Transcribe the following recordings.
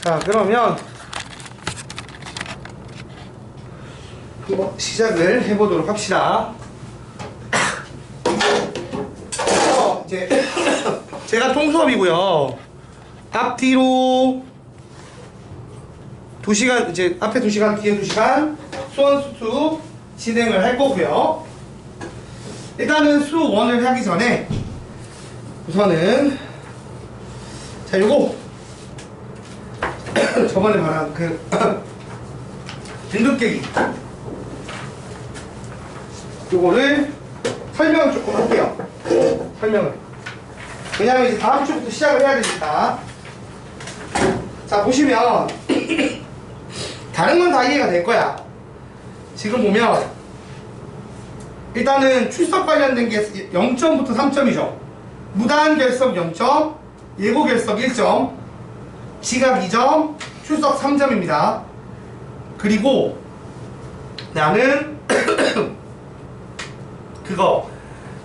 자, 그러면 한번 시작을 해보도록 합시다. 이제 제가 통수업이고요. 앞뒤로 2시간, 이제 앞에 2시간, 뒤에 2시간 수원수투 진행을 할 거고요. 일단은 수 1을 하기 전에 우선은 자, 요거 저번에 말한 그 등급 깨기 요거를 설명을 조금 할게요. 설명을. 왜냐면 이제 다음 주부터 시작을 해야 되니까. 자, 보시면 다른 건 다 이해가 될 거야. 지금 보면 일단은 출석 관련된 게 0점부터 3점이죠. 무단 결석 0점, 예고 결석 1점, 지각 2점, 출석 3점입니다. 그리고 나는 그거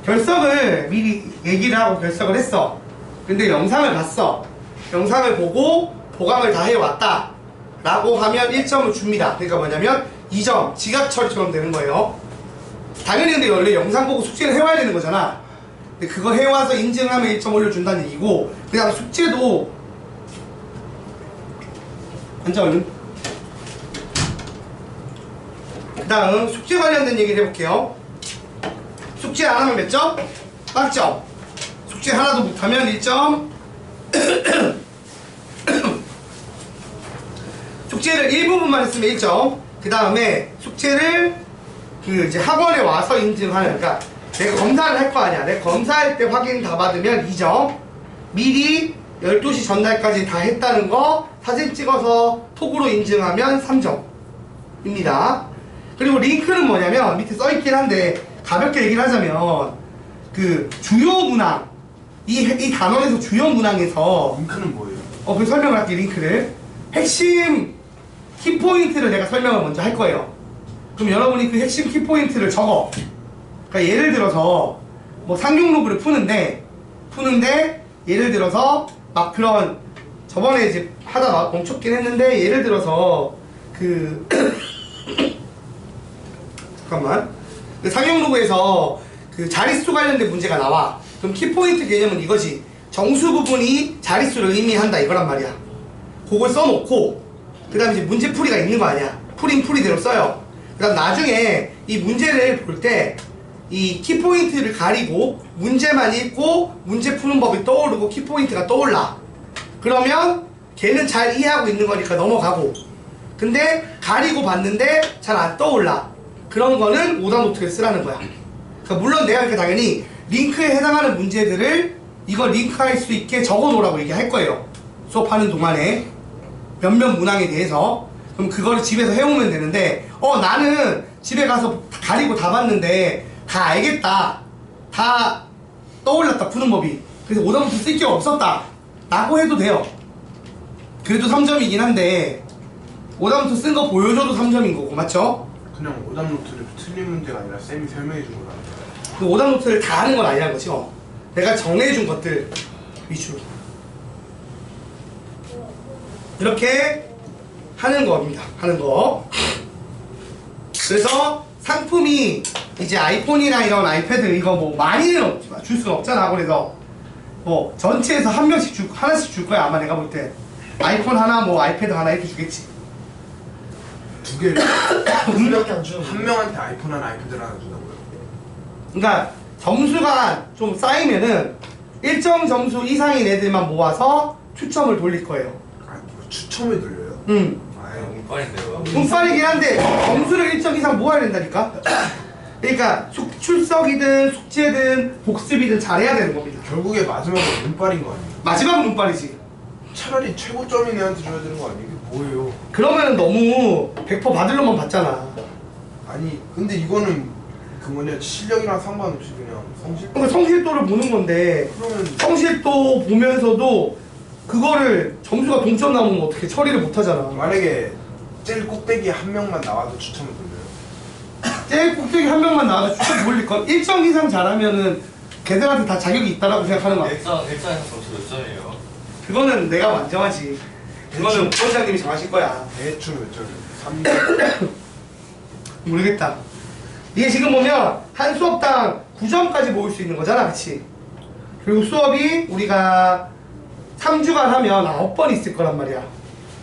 결석을 미리 얘기를 하고 결석을 했어. 근데 영상을 봤어. 영상을 보고 보강을 다 해왔다 라고 하면 1점을 줍니다. 그러니까 뭐냐면 2점 지각 처리처럼 되는 거예요. 당연히 근데 원래 영상 보고 숙제를 해와야 되는 거잖아. 근데 그거 해와서 인증하면 1점 올려준다는 얘기고, 그 다음 숙제도 앉아 얼른. 그 다음 숙제 관련된 얘기를 해볼게요. 숙제 안 하면 몇 점? 빵점. 숙제 하나도 못하면 1점. 숙제를 일부분만 했으면 1점. 그 다음에 숙제를 그 이제 학원에 와서 인증하는, 그러니까 내가 검사를 할 거 아니야. 내가 검사할 때 확인 다 받으면 2점. 미리 12시 전날까지 다 했다는 거 사진 찍어서 톡으로 인증하면 3점입니다. 그리고 링크는 뭐냐면 밑에 써있긴 한데 가볍게 얘기를 하자면 그 주요 문항, 이 단원에서 주요 문항에서 링크는 뭐예요? 그 설명을 할게. 링크를 핵심 키포인트를 내가 설명을 먼저 할 거예요. 그럼 여러분이 그 핵심 키포인트를 적어. 그러니까 예를 들어서 뭐 상용 로그를 푸는데 예를 들어서 막 그런 저번에 이제 하다가 멈췄긴 했는데, 예를 들어서 그 잠깐만, 그 상용 로그에서 그 자릿수 관련된 문제가 나와. 그럼 키포인트 개념은 이거지. 정수 부분이 자릿수를 의미한다 이거란 말이야. 그걸 써놓고 그 다음에 이제 문제풀이가 있는 거 아니야. 풀이대로 써요. 그 다음 나중에 이 문제를 볼 때 이 키포인트를 가리고 문제만 읽고 문제 푸는 법이 떠오르고 키포인트가 떠올라. 그러면 걔는 잘 이해하고 있는 거니까 넘어가고, 근데 가리고 봤는데 잘 안 떠올라. 그런 거는 오답 노트를 쓰라는 거야. 그러니까 물론 내가 이렇게 당연히 링크에 해당하는 문제들을 이거 링크할 수 있게 적어 놓으라고 얘기할 거예요. 수업하는 동안에 몇몇 문항에 대해서. 그럼 그거를 집에서 해오면 되는데, 나는 집에 가서 가리고 다 봤는데 다 알겠다, 다 떠올랐다 푸는 법이, 그래서 오답 노트 쓸 게 없었다 라고 해도 돼요. 그래도 3점이긴 한데 오답 노트 쓴 거 보여줘도 3점인 거고, 맞죠? 그냥 오답 노트를 틀린 문제가 아니라 쌤이 설명해 준 거라. 그 오답 노트를 다 하는 건 아니라는 거지. 내가 정해준 것들 위주로 이렇게 하는 겁니다. 하는 거. 그래서 상품이 이제 아이폰이나 이런 아이패드 이거 뭐 많이는 줄 수는 없잖아. 그래서 뭐 전체에서 한 명씩 하나씩 줄 거야 아마. 내가 볼 때 아이폰 하나, 뭐 아이패드 하나 이렇게 주겠지. 두 개를 한 명이 안 주는 한 명한테 아이폰 하나 아이패드 하나 준다고요? 그러니까 점수가 좀 쌓이면은 일정 점수 이상인 애들만 모아서 추첨을 돌릴 거예요. 아, 뭐 추첨을 돌려요? 응. 아유, 운빨인데요. 운빨이긴 한데 점수를 일정 이상 모아야 된다니까. 그러니까 출석이든 숙제든 복습이든 잘해야 되는 겁니다. 결국에 마지막은 운빨인 거 아니에요? 마지막은 운빨이지. 차라리 최고점인 애한테 줘야 되는 거 아니에요? 이게 뭐예요? 그러면은 너무 100% 받을 놈만 받잖아. 아니 근데 이거는 그 뭐냐 실력이랑 상관없이 그냥 그러니까 성실도를 보는 건데, 그러면 성실도 보면서도 그거를 점수가 동점 나오면 어떻게 처리를 못 하잖아. 만약에 제일 꼭대기 한 명만 나와도 추첨을 돌려요? 제일 꼭대기 한 명만 나와도 추천 돌릴 건 일정 이상 잘하면은 걔들한테 다 자격이 있다라고 생각하는 거야. 일상에서 점수 몇 점이에요? 그거는 내가 만정하지. 이거는 부원장님이 정하실 거야. 대충 몇 점? 3점. 모르겠다. 이게 지금 보면 한 수업당 9점까지 모을 수 있는 거잖아, 그치? 그리고 수업이 우리가 3주간 하면 9번 있을 거란 말이야.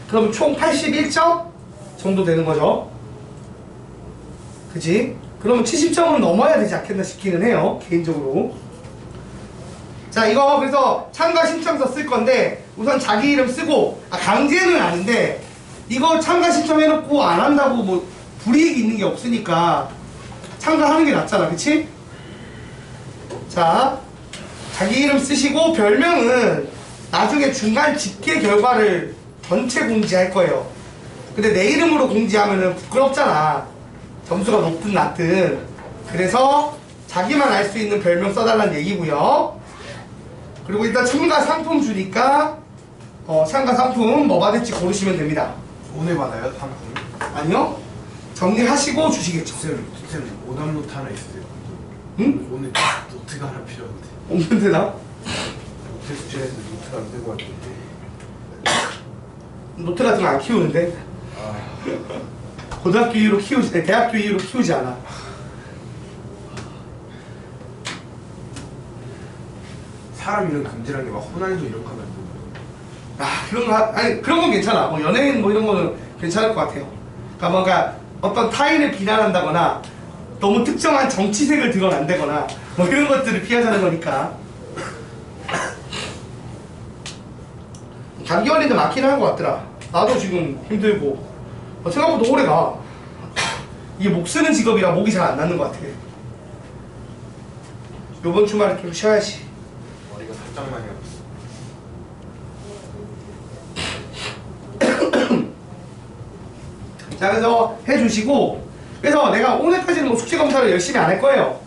그럼 총 81점 정도 되는 거죠. 그치? 그러면 70점은 넘어야 되지 않겠나 싶기는 해요, 개인적으로. 자, 이거 그래서 참가 신청서 쓸 건데 우선 자기 이름 쓰고, 강제는 아닌데 이거 참가 신청해놓고 안 한다고 뭐 불이익이 있는 게 없으니까 참가하는 게 낫잖아, 그치? 자, 자기 이름 쓰시고 별명은 나중에 중간 집계 결과를 전체 공지할 거예요. 근데 내 이름으로 공지하면은 부끄럽잖아. 점수가 높든 낮든. 그래서 자기만 알 수 있는 별명 써달라는 얘기고요. 그리고 일단 참가 상품 주니까 참가 상품 뭐 받을지 고르시면 됩니다. 오늘 받아요 상품? 아니요? 정리하시고 주시겠죠. 쌤 오답 노트 하나 있어요. 응? 오늘 노트가 하나 필요한데. 없는데 나? 노트 숙제에서 노트가 안 되고 왔는데. 노트 같은 거 안 키우는데? 아, 고등학교 이후로 키우지, 대학교 이후로 키우지 않아. 사람 이름 금지라는 게 막 호날두 이런 거 하면 안 그런 거, 아니, 그런 건 괜찮아. 뭐, 연예인 뭐 이런 거는 괜찮을 것 같아요. 그러니까 뭔가 어떤 타인을 비난한다거나 너무 특정한 정치색을 드러난다거나 뭐 이런 것들을 피하자는 거니까. 감기 걸리는 데 많긴 한 것 같더라. 나도 지금 힘들고. 생각보다 오래 가. 이게 목 쓰는 직업이라 목이 잘 안 낫는 것 같아. 요번 주말에 좀 쉬어야지. 머리가 살짝 많이 아팠어. 자, 그래서 해주시고, 그래서 내가 오늘까지는 뭐 숙제 검사를 열심히 안 할 거예요.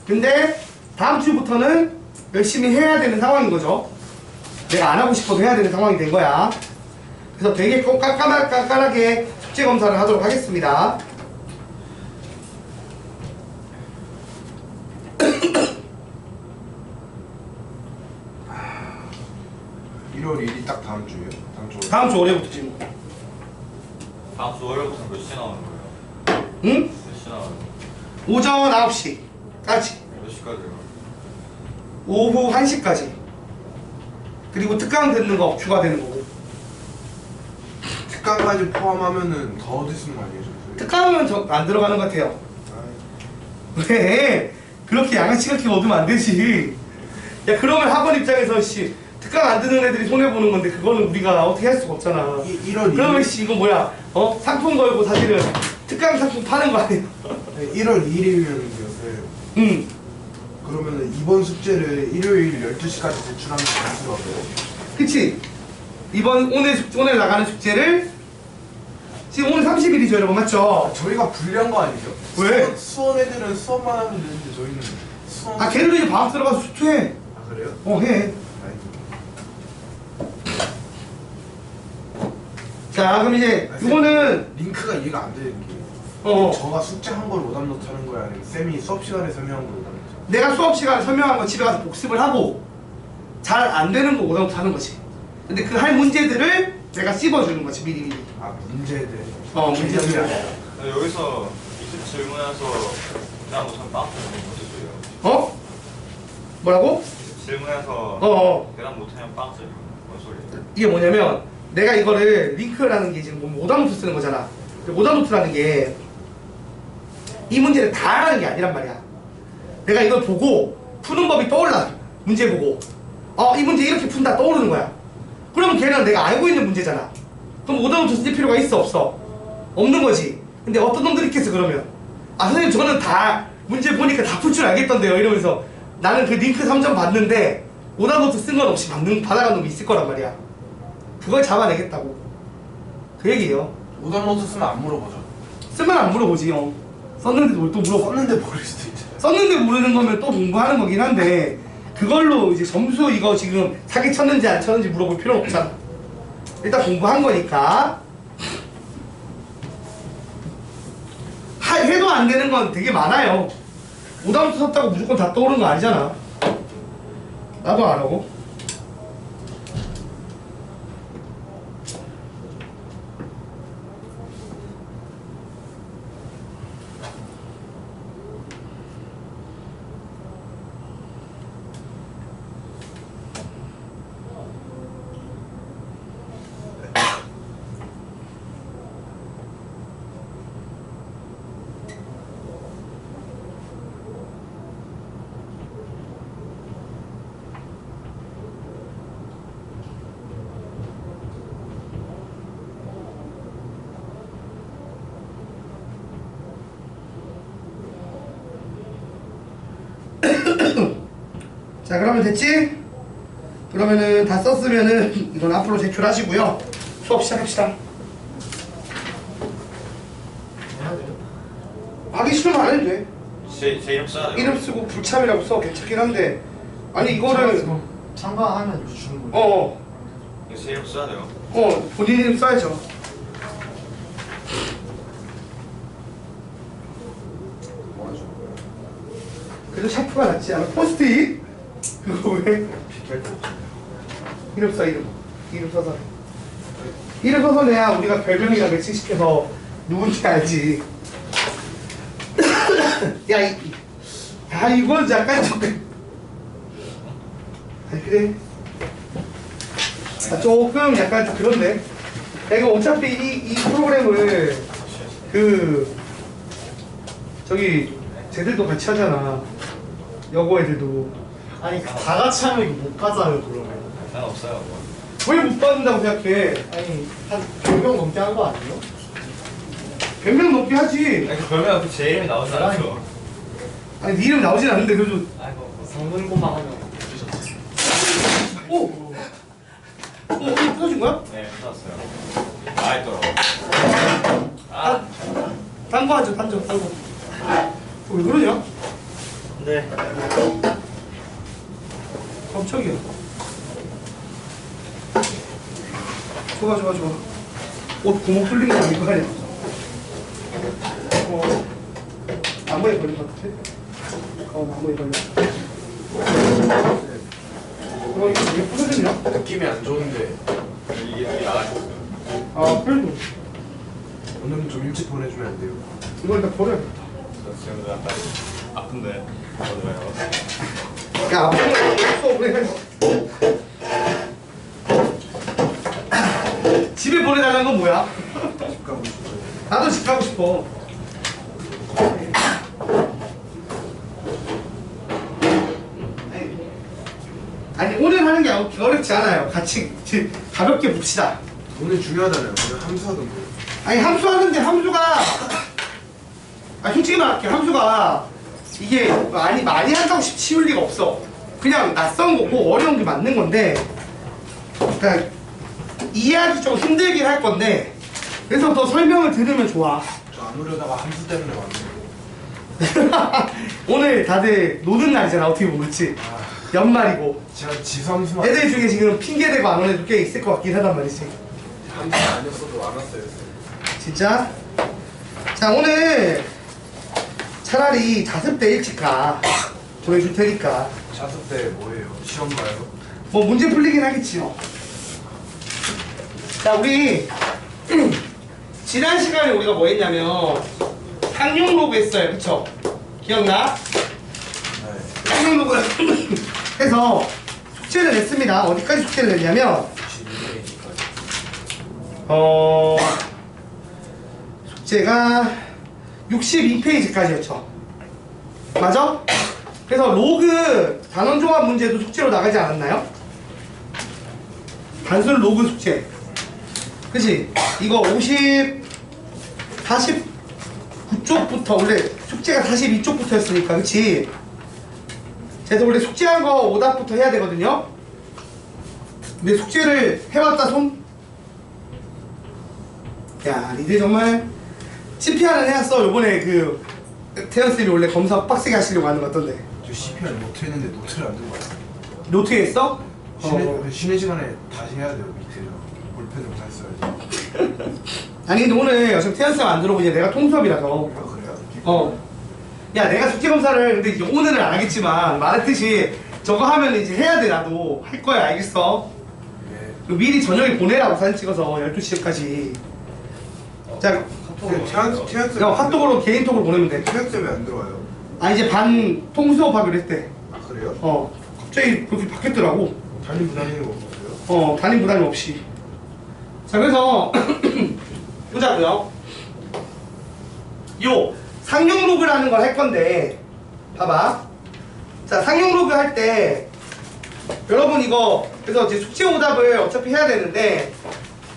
근데 다음 주부터는 열심히 해야 되는 상황인 거죠. 내가 안 하고 싶어도 해야 되는 상황이 된 거야. 그래서 되게 꼭 깐깐하게 숙제 검사를 하도록 하겠습니다. 1월 1일이 딱 다음 주예요? 다음 주. 다음 주 월요일부터 지금. 다음 주 월요일부터 몇 시에 나오는 거예요? 응? 몇 시에 나오는 거예요? 오전 9시까지, 몇 시까지요? 오후 1시까지. 그리고 특강 듣는 거 추가되는 거고. 특강까지 포함하면은 더 드시는 거 아니에요? 저희? 특강은 안 들어가는 것 같아요. 아, 왜? 그렇게 양아치 같게 얻으면 안 되지. 야, 그러면 학원 입장에서 씨 특강 안 듣는 애들이 손해 보는 건데 그거는 우리가 어떻게 할 수가 없잖아. 1월 2일. 그러면 씨 이거 뭐야? 상품 걸고 사실은 특강 상품 파는 거 아니야? 1월 2일이면은요. 응. 그러면은 이번 숙제를 일요일 12시까지 제출하면 점수가 돼요? 그치? 오늘 나가는 숙제를 지금 오늘 30일이죠, 여러분, 맞죠? 저희가 불리한 거 아니죠? 왜? 수원 애들은 수업만 하면 되는데 저희는 수업. 걔들도 이제 방학 들어가서 수투해. 아 그래요? 해. 아이고. 자, 그럼 이제 이거는 링크가 이해가 안 되는 게 저가 숙제한 걸 오답 노트 하는 거야 아니면 쌤이 수업 시간에 설명한 걸 오답 노트? 내가 수업 시간에 설명한 거 집에 가서 복습을 하고 잘 안 되는 거 오답 하는 거지. 근데 그 할 문제들을 내가 씹어주는 거지, 미리. 아 문제들. 문제들이 아니라. 여기서 20질문에서 그냥 못하면 빵 뜨는 거죠? 뭐라고? 질문에서 계산 못하면 빵 뜨는 뭔 소리예요? 이게 뭐냐면 내가 이거를 링크라는 게 지금 뭐 오답노트 쓰는 거잖아. 오답노트라는 게 이 문제를 다 하는 게 아니란 말이야. 내가 이걸 보고 푸는 법이 떠올라. 문제 보고 이 문제 이렇게 푼다 떠오르는 거야. 그러면 걔는 내가 알고 있는 문제잖아. 그럼 오답노트 쓸 필요가 있어 없어? 없는 거지. 근데 어떤 놈들이 있겠어 그러면. 선생님 저는 다 문제 보니까 다 풀 줄 알겠던데요 이러면서 나는 그 링크 3점 받는데 오답노트 쓴 건 없이 받아간 놈이 있을 거란 말이야. 그걸 잡아내겠다고 그 얘기예요. 오답 노트 쓰면 안 물어보죠. 쓰면 안 물어보지. 썼는데 뭘 또 물어봐. 썼는데 모를 수도 있잖아. 썼는데 모르는 거면 또 공부하는 거긴 한데 그걸로 이제 점수 이거 지금 사기 쳤는지 안 쳤는지 물어볼 필요는 없잖아. 일단 공부한 거니까. 해도 안 되는 건 되게 많아요. 오답노트 썼다고 무조건 다 떠오르는 거 아니잖아. 나도 안 하고. 자, 그러면 됐지? 그러면은 다 썼으면은 이건 앞으로 제출하시고요. 수업 시작합시다. 해야 돼요? 하기 싫으면 안 해도 돼. 제 이름 써야 돼요. 이름 쓰고 불참이라고 써. 괜찮긴 한데. 아니 이거를 참가하면 이거 주는 거예요? 이거 제 이름 써야 돼요. 본인 이름 써야죠. 그래도 샤프가 낫지 않아? 포스트잇? 그거 왜? 이름 써, 이름. 이름 써서. 이름 써서 내야 우리가 별명이랑 매칭시켜서 누군지 알지. 야, 이건 약간 조금. 아니, 그래. 조금 약간 좀 그런데. 내가 어차피 이 프로그램을 쟤들도 같이 하잖아. 여고 애들도. 아니 다 같이 하면 이거 못 가잖아요 그러면. 상관없어요. 뭐. 왜 못 받는다고 생각해? 아니 한 100명 넘게 한 거 아니에요? 100명 넘게 하지. 아니 그러면 제 이름이 나오지 않죠. 아니 네 이름 나오진 않는데 그래도. 아이고. 성능고만 하면 되셨지. 오! 이거 끊어준 거야? 네, 끝났어요. 아이 또. 딴 거 하죠, 딴 거. 왜 그러냐? 네. 깜짝이야. 좋아. 옷 구멍 뚫린 거 아닐 거 아니야? 나무에 걸린 것 같아? 나무에 걸려. 이거 왜 부서졌냐? 느낌이 안 좋은데 이게 나가셨어요. 그래도 오늘은 좀 일찍 보내주면 안 돼요? 이걸 다 버려야겠다. 저 지금 약간 아픈데. 어디가요? 야, 아픈 거 없어, 그래. 집에 보내달라는 건 뭐야? 집 가고 싶어요. 나도 집 가고 싶어. 아니, 오늘 하는 게 어렵지 않아요. 같이 가볍게 봅시다. 오늘 중요하잖아요. 오늘 함수하던데. 아니, 함수하는데 함수가 솔직히 말할게. 함수가 이게 많이 한다고 쉬울 리가 없어. 그냥 낯선 거고 어려운 게 맞는 건데, 그러니까 이해하기 좀 힘들긴 할 건데, 그래서 더 설명을 들으면 좋아. 저 안 오려다가 함수 때문에 왔는데. 오늘 다들 노는 날이잖아. 어떻게 보면 그치? 연말이고 제가 지삼수만 애들 중에 지금 핑계대고 안 오는 애들 꽤 있을 것 같긴 하단 말이지. 함수가 아니었어도 안 왔어요. 진짜? 자, 오늘 차라리 자습 때 일찍 가. 보내줄 테니까. 자습 때 뭐예요? 시험 봐요? 뭐 문제 풀리긴 하겠지 뭐. 자, 우리 지난 시간에 우리가 뭐 했냐면 상용 로그 했어요. 그쵸? 기억나? 네. 상용 로그를 해서 숙제를 냈습니다. 어디까지 숙제를 냈냐면 12회니까. 숙제가 62페이지까지였죠. 맞아? 그래서 로그 단원종합 문제도 숙제로 나가지 않았나요? 단순 로그 숙제. 그치? 이거 49쪽부터 원래 숙제가 42쪽부터였으니까 그치? 그래서 원래 숙제한 거 오답부터 해야 되거든요. 근데 숙제를 해왔다 손? 야, 니들 정말 CPR은 해왔어. 요번에 태연쌤이 원래 검사 빡세게 하시려고 하는 것 같던데. 저 CPR 노트 했는데 노트를 안 들고 왔어요. 노트 했어? 쉬는 시간에 다시 해야 돼요. 밑에서 볼펜으로 다 써야지. 아니 근데 오늘 어차피 태연쌤 안 들어오고 이제 내가 통수업이라서 그래요? 야, 내가 숙제 검사를 근데 이제 오늘은 안 하겠지만 말했듯이 저거 하면 이제 해야 돼. 나도 할 거야. 알겠어? 네. 미리 저녁에 보내라고 사진 찍어서 12시까지. 자, 태양쌤 야, 카톡으로 개인톡으로 보내면 돼. 태양쌤 왜안 들어와요? 아, 이제 반 통수업 하기로 했대. 아 그래요? 갑자기 그렇게 바뀌었더라고. 담임 부담이 없어요? 담임 부담이 없이. 자, 그래서 보자고요. 요 상용 로그라는 걸 할 건데, 봐봐. 자, 상용 로그 할 때 여러분 이거 그래서 이제 숙제 오답을 어차피 해야 되는데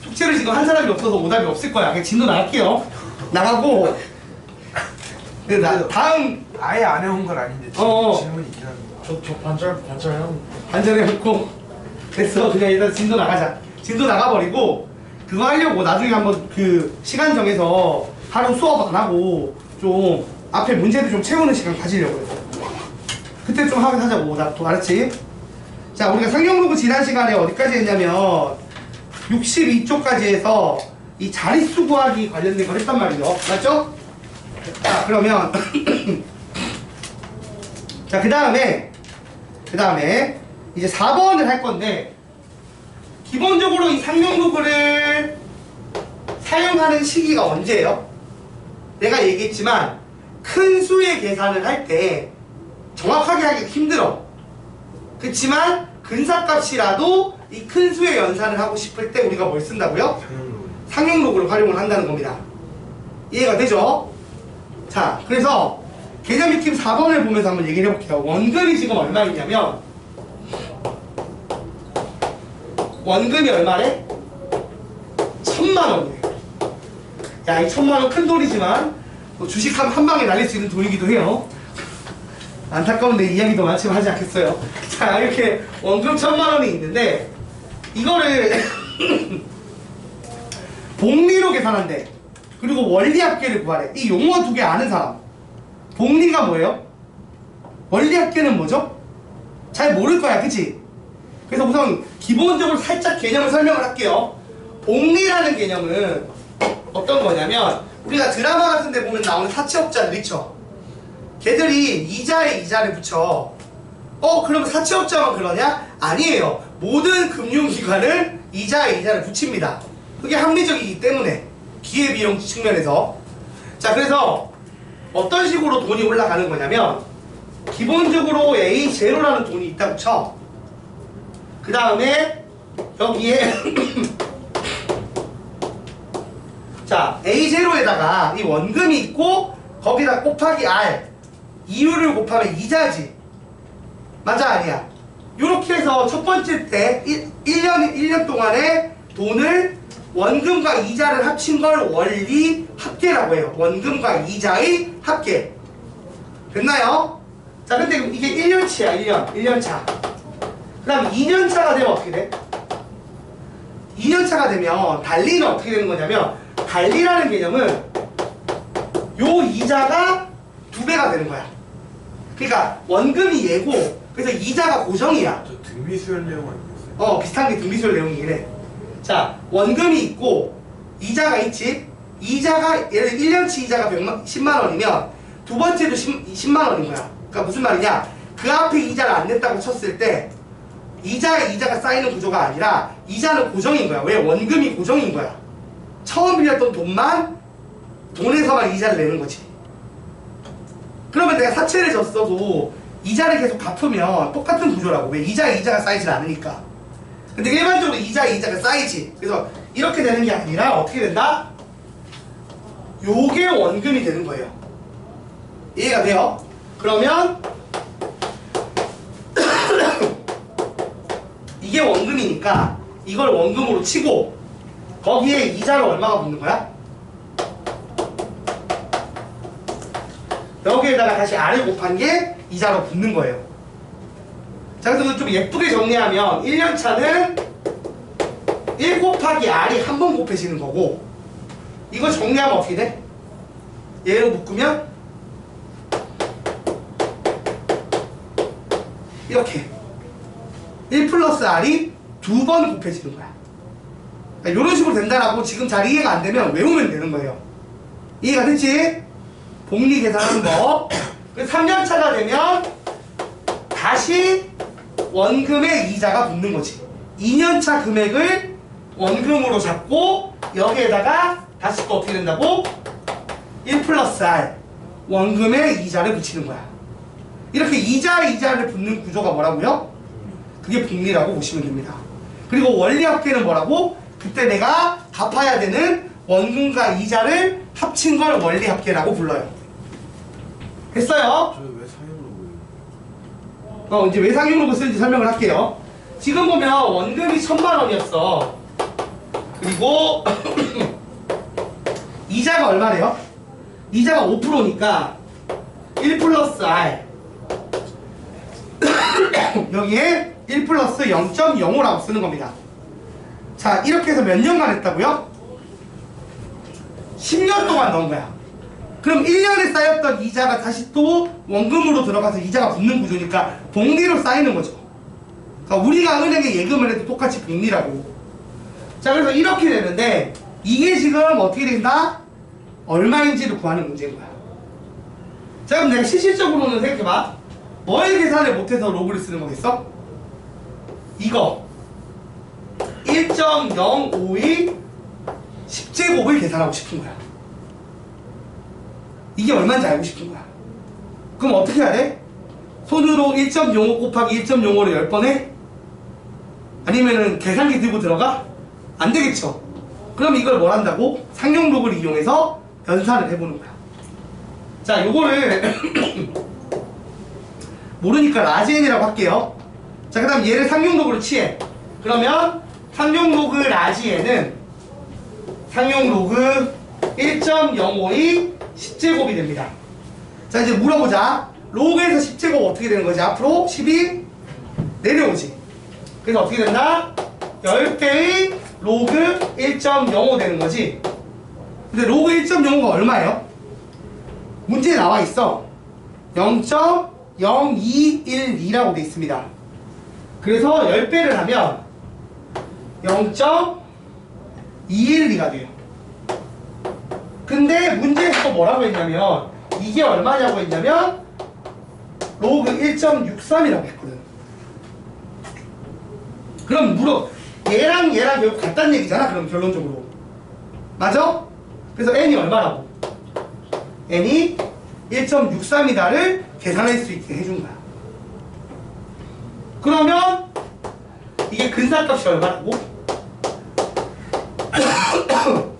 숙제를 지금 한 사람이 없어서 오답이 없을 거야. 그냥 진도 나갈게요. 나가고 다음 아예 안 해온 건 아닌데 질문이 있긴 합니다. 저 반절 해요. 반전에 했고 됐어. 그냥 일단 진도 나가자. 진도 나가버리고 그거 하려고 나중에 한번 그 시간 정해서 하루 수업 안 하고 좀 앞에 문제들 좀 채우는 시간 가지려고 해서 그때 좀 하자고. 나 또 알았지? 자, 우리가 상용로그 지난 시간에 어디까지 했냐면 62쪽까지 해서 이 자릿수 구하기 관련된 걸 했단 말이죠. 맞죠? 자, 그러면 자, 그 다음에 이제 4번을 할 건데 기본적으로 이 상용로그를 사용하는 시기가 언제예요? 내가 얘기했지만 큰 수의 계산을 할 때 정확하게 하기가 힘들어. 그렇지만 근사값이라도 이 큰 수의 연산을 하고 싶을 때 우리가 뭘 쓴다고요? 상용로그를 활용을 한다는 겁니다. 이해가 되죠? 자, 그래서 개념 익힘 4번을 보면서 한번 얘기를 해볼게요. 원금이 지금 얼마있냐면 원금이 얼마래? 1000만원이에요. 야, 이 1000만원 큰 돈이지만 뭐 주식하면 한 방에 날릴 수 있는 돈이기도 해요. 안타까운데 이야기도 많지만 하지 않겠어요. 자, 이렇게 원금 1000만원이 있는데 이거를 복리로 계산한대. 그리고 원리합계를 구하래. 이 용어 두 개 아는 사람. 복리가 뭐예요? 원리합계는 뭐죠? 잘 모를 거야, 그치? 그래서 우선 기본적으로 살짝 개념을 설명을 할게요. 복리라는 개념은 어떤 거냐면 우리가 드라마 같은 데 보면 나오는 사채업자들 있죠? 걔들이 이자에 이자를 붙여. 그럼 사채업자만 그러냐? 아니에요. 모든 금융기관은 이자에 이자를 붙입니다. 그게 합리적이기 때문에 기회비용 측면에서. 자, 그래서 어떤 식으로 돈이 올라가는 거냐면 기본적으로 A0라는 돈이 있다고 쳐. 그 다음에 여기에 자, A0에다가 이 원금이 있고 거기다 곱하기 R 이율을 곱하면 이자지. 맞아, 아니야? 요렇게 해서 첫 번째 때 1년 동안에 돈을 원금과 이자를 합친 걸 원리 합계라고 해요. 원금과 이자의 합계. 됐나요? 자, 근데 이게 1년치야, 1년차. 그 다음 2년차가 되면 어떻게 돼? 2년차가 되면 달리는 어떻게 되는 거냐면 달리라는 개념은 요 이자가 2배가 되는 거야. 그러니까 원금이 얘고 그래서 이자가 고정이야. 저 등비수열 내용 아니었어요? 비슷한 게 등비수열 내용이긴 해. 자, 원금이 있고 이자가 있지. 이자가 예를 들어 1년치 이자가 10만 원이면 두 번째도 10만 원인 거야. 그러니까 무슨 말이냐? 그 앞에 이자를 안 냈다고 쳤을 때 이자에 이자가 쌓이는 구조가 아니라 이자는 고정인 거야. 왜? 원금이 고정인 거야. 처음 빌렸던 돈에서만 이자를 내는 거지. 그러면 내가 사채를 졌어도 이자를 계속 갚으면 똑같은 구조라고. 왜? 이자에 이자가 쌓이질 않으니까. 근데 일반적으로 이자에 이자가 쌓이지. 그래서 이렇게 되는 게 아니라 어떻게 된다? 요게 원금이 되는 거예요. 이해가 돼요? 그러면 이게 원금이니까 이걸 원금으로 치고 거기에 이자를 얼마가 붙는 거야? 여기에다가 다시 R을 곱한 게 이자로 붙는 거예요. 자, 그래서 좀 예쁘게 정리하면 1년차는 1 곱하기 R이 한 번 곱해지는 거고 이거 정리하면 어떻게 돼? 얘로 묶으면 이렇게 1 플러스 R이 2번 곱해지는 거야. 그러니까 이런 식으로 된다라고 지금 잘 이해가 안 되면 외우면 되는 거예요. 이해가 됐지? 복리 계산하는 거. 3년차가 되면 다시 원금의 이자가 붙는 거지. 2년차 금액을 원금으로 잡고 여기에다가 다시 또 어떻게 된다고? 1 플러스 R 원금의 이자를 붙이는 거야. 이렇게 이자를 붙는 구조가 뭐라고요? 그게 복리라고 보시면 됩니다. 그리고 원리합계는 뭐라고? 그때 내가 갚아야 되는 원금과 이자를 합친 걸 원리합계라고 불러요. 됐어요? 저 왜 상용로그예요? 이제 왜 상용로그 쓰는지 설명을 할게요. 지금 보면 원금이 1000만 원이었어. 그리고 이자가 얼마래요? 이자가 5%니까 1 플러스 R 여기에 1 플러스 0.05라고 쓰는 겁니다. 자, 이렇게 해서 몇 년간 했다고요? 10년 동안 넣은 거야. 그럼 1년에 쌓였던 이자가 다시 또 원금으로 들어가서 이자가 붙는 구조니까 복리로 쌓이는 거죠. 그러니까 우리가 은행에 예금을 해도 똑같이 복리라고. 자, 그래서 이렇게 되는데 이게 지금 어떻게 된다? 얼마인지를 구하는 문제인 거야. 자, 그럼 내가 실질적으로는 생각해봐. 뭘 계산을 못해서 로그를 쓰는 거겠어? 이거 1.052 10제곱을 계산하고 싶은 거야. 이게 얼마인지 알고 싶은 거야. 그럼 어떻게 해야 돼? 손으로 1.05 곱하기 1.05를 10번 해? 아니면은 계산기 들고 들어가? 안 되겠죠? 그럼 이걸 뭘 한다고? 상용 로그를 이용해서 연산을 해보는 거야. 자, 요거를 모르니까 라지엔이라고 할게요. 자, 그 다음 얘를 상용 로그로 취해. 그러면 상용 로그 라지엔은 상용 로그 1.052 10제곱이 됩니다. 자, 이제 물어보자. 로그에서 10제곱 어떻게 되는 거지? 앞으로 10이 내려오지. 그래서 어떻게 된다? 10배의 로그 1.05 되는 거지. 근데 로그 1.05가 얼마예요? 문제에 나와 있어. 0.0212라고 돼 있습니다. 그래서 10배를 하면 0.212가 돼요. 근데 문제에서 또 뭐라고 했냐면 이게 얼마냐고 했냐면 로그 1.63이라고 했거든. 그럼 얘랑 결국 같다는 얘기잖아. 그럼 결론적으로 맞아? 그래서 n이 얼마라고? n이 1.63이다를 계산할 수 있게 해준 거야. 그러면 이게 근사값이 얼마라고?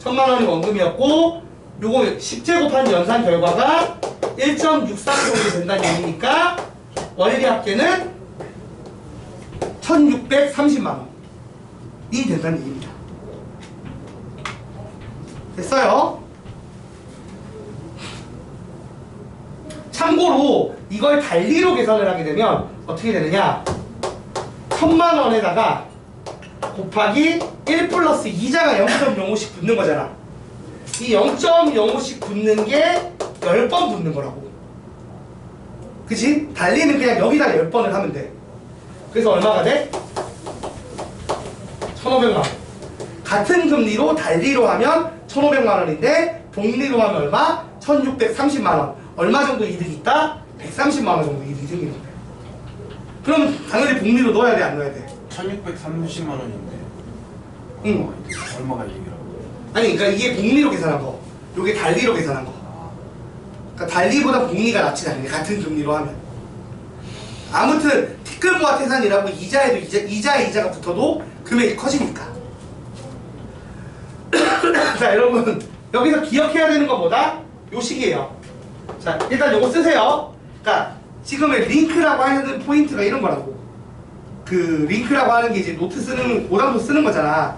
1000만원이 원금이었고 요거 10제곱한 연산 결과가 1.63 정도 된다는 얘기니까 원리 합계는 1630만원이 된다는 얘기입니다. 됐어요? 참고로 이걸 달리로 계산을 하게 되면 어떻게 되느냐? 1000만원에다가 곱하기 1 플러스 이자가 0.05씩 붙는 거잖아. 이 0.05씩 붙는 게 10번 붙는 거라고. 그치? 달리는 그냥 여기다 10번을 하면 돼. 그래서 얼마가 돼? 1500만원. 같은 금리로 달리로 하면 1500만원인데 복리로 하면 얼마? 1630만원. 얼마 정도 이득이 있다? 130만원 정도 이득이 생기는 거야. 그럼 당연히 복리로 넣어야 돼, 안 넣어야 돼? 1630만 원인데. 응. 얼마가 이익이라고? 아니, 그러니까 이게 복리로 계산한 거, 요게 달리로 계산한 거. 그러니까 달리보다 복리가 낫지 않네, 같은 금리로 하면. 아무튼 티끌모아 태산이라고 이자에도 이자가 붙어도 금액이 커지니까. 자, 여러분 여기서 기억해야 되는 것보다 요 식이에요. 자, 일단 요거 쓰세요. 그러니까 지금의 링크라고 하는 포인트가 이런 거라고. 그 링크라고 하는 게 이제 노트 쓰는 오답도 쓰는 거잖아.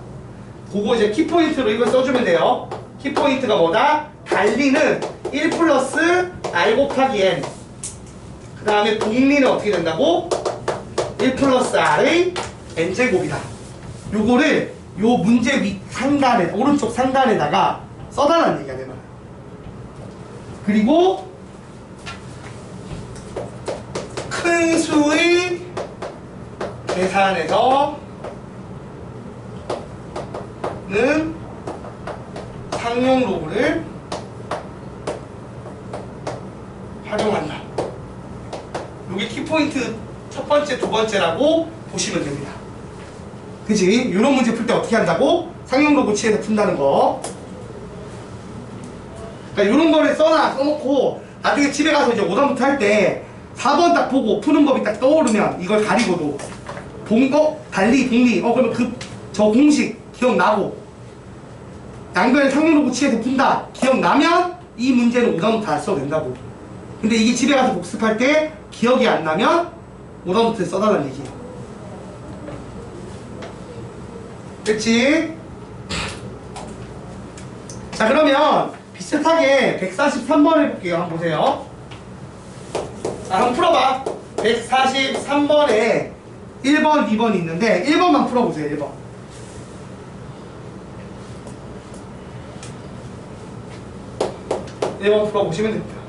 그거 이제 키포인트로 이걸 써주면 돼요. 키포인트가 뭐다? 달리는 1 플러스 r 곱하기 n. 그 다음에 복리는 어떻게 된다고? 1 플러스 r의 n제곱이다. 요거를 요 문제 윗 상단에, 오른쪽 상단에다가 써달라는 얘기가 되는 거야. 그리고 큰 수의 계산에서는 상용 로그를 활용한다. 요게 키포인트 첫 번째, 두 번째라고 보시면 됩니다. 그치? 이런 문제 풀 때 어떻게 한다고? 상용 로그 취해서 푼다는 거. 그러니까 이런 거를 써놓고 나중에 집에 가서 이제 오답노트 할 때 4번 딱 보고 푸는 법이 딱 떠오르면 이걸 가리고도 달리, 복리, 그러면 저 공식 기억나고 양변 상용 로그 취해서 푼다 기억나면 이 문제는 오답노트 안 써도 된다고. 근데 이게 집에 가서 복습할 때 기억이 안 나면 오답노트에 써달라는 얘기예요. 됐지? 자, 그러면 비슷하게 143번 해볼게요. 한번 보세요. 자, 한번 풀어봐. 143번에 1번, 2번이 있는데 1번만 풀어보세요. 1번. 1번 풀어보시면 됩니다.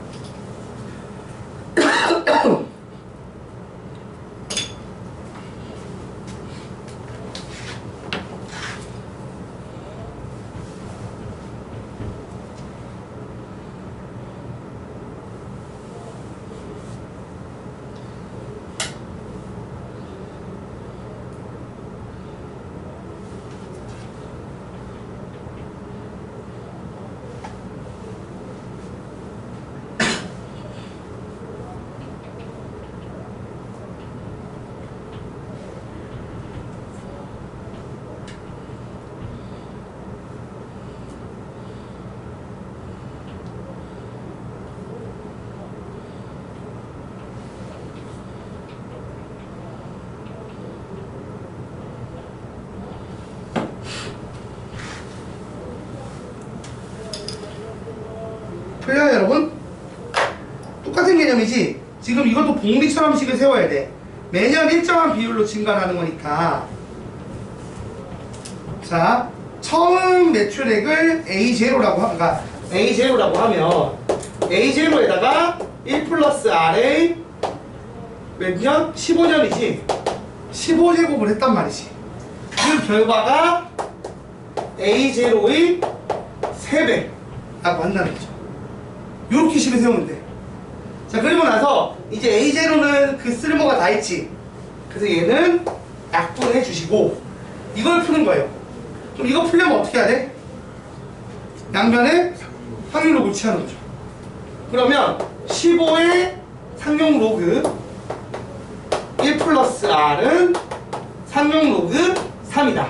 풀려요 여러분? 똑같은 개념이지. 지금 이것도 복리처럼 식을 세워야 돼. 매년 일정한 비율로 증가하는 거니까. 자, 처음 매출액을 A0라고 그러니까 A0라고 하면 A0에다가 1 플러스 RA 몇 년? 15년이지. 15제곱을 했단 말이지. 그 결과가 A0의 3배라고 한다는 거죠. 요렇게 식을 세우면 돼. 자, 그리고 나서 이제 A0는 그 쓸모가 다 있지. 그래서 얘는 약분해 주시고 이걸 푸는 거예요. 그럼 이거 풀려면 어떻게 해야 돼? 양변에 확률 로그를 취하는 거죠. 그러면 15의 상용 로그 1 플러스 R은 상용 로그 3이다.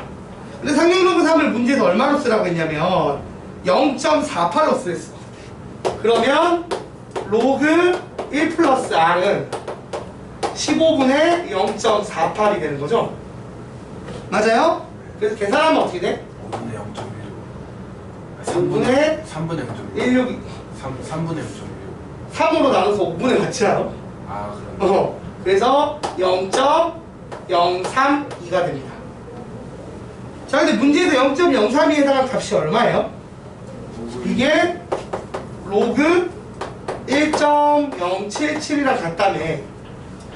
근데 상용 로그 3을 문제에서 얼마로 쓰라고 했냐면 0.48로 쓰랬어. 그러면 로그 1 플러스 R은 15분의 0.48이 되는 거죠. 맞아요? 그래서 계산하면 어떻게 돼? 5분의 0.16. 5분의 3분의 0.16. 16 3분의 0.16. 3으로 나눠서 5분의 같이 나눠. 아, 그럼. 그래서 0.032가 됩니다. 자, 근데 문제에서 0.032에 해당하는 값이 얼마예요? 이게 로그 1.077이랑 같다며.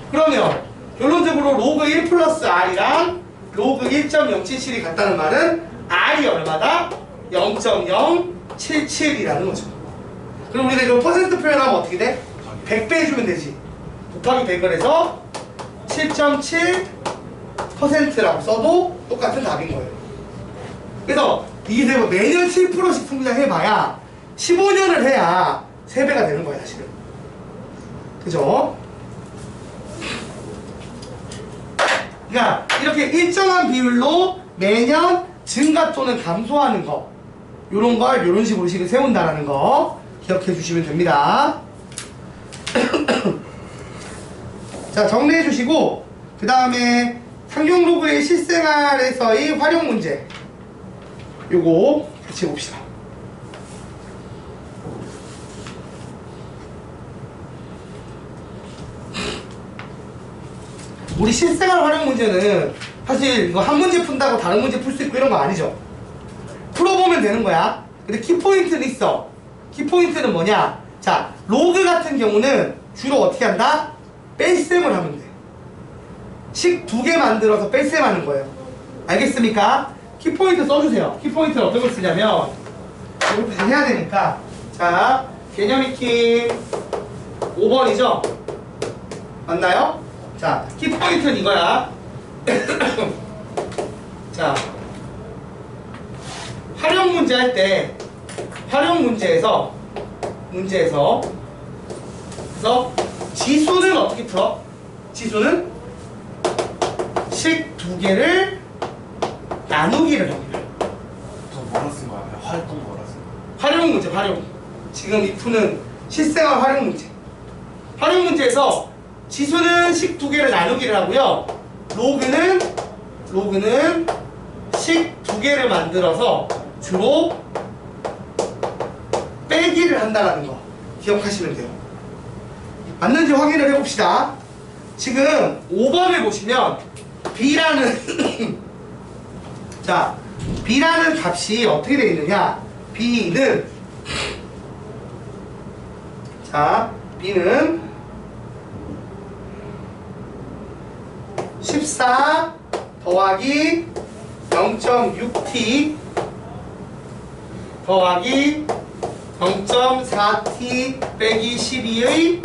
그러면 결론적으로 로그 1 플러스 R이랑 로그 1.077이 같다는 말은 R이 얼마다? 0.077이라는 거죠. 그럼 우리가 이거 퍼센트 표현하면 어떻게 돼? 100배 해주면 되지. 곱하기 100을 해서 7.7%라고 써도 똑같은 답인 거예요. 그래서 이게 되면 매년 7%씩 풍부장 해봐야 15년을 해야 3배가 되는 거야 사실은. 그죠? 그러니까 이렇게 일정한 비율로 매년 증가 또는 감소하는 거, 요런 걸 요런 식으로 식을 세운다라는 거 기억해 주시면 됩니다. 자, 정리해 주시고 그 다음에 상용 로그의 실생활에서의 활용 문제 요거 같이 봅시다. 우리 실생활 활용 문제는 사실 이거 한 문제 푼다고 다른 문제 풀 수 있고 이런 거 아니죠. 풀어보면 되는 거야. 근데 키포인트는 있어. 키포인트는 뭐냐? 자, 로그 같은 경우는 주로 어떻게 한다? 뺄셈을 하면 돼. 식 2개 만들어서 뺄셈 하는 거예요. 알겠습니까? 키포인트 써주세요. 키포인트는 어떤 걸 쓰냐면 이걸 다 해야 되니까. 자, 개념 익힘 5번이죠? 맞나요? 자, 키포인트는 이거야. 자, 활용 문제 할 때, 활용 문제에서 그래서 지수는 어떻게 풀어? 지수는 식 2개를 나누기를 합니다. 저 뭐라 쓴 거야? 활동 뭐라 쓴 거야? 활용 문제, 활용. 지금 이 푸는 실생활 활용 문제. 활용 문제에서 지수는 식 2개를 나누기를 하고요. 로그는 식 2개를 만들어서 주로 빼기를 한다는 거 기억하시면 돼요. 맞는지 확인을 해봅시다. 지금 5번을 보시면 B라는 자, B라는 값이 어떻게 되어 있느냐? B는 자, B는 14 더하기 0.6t 더하기 0.4t 빼기 12의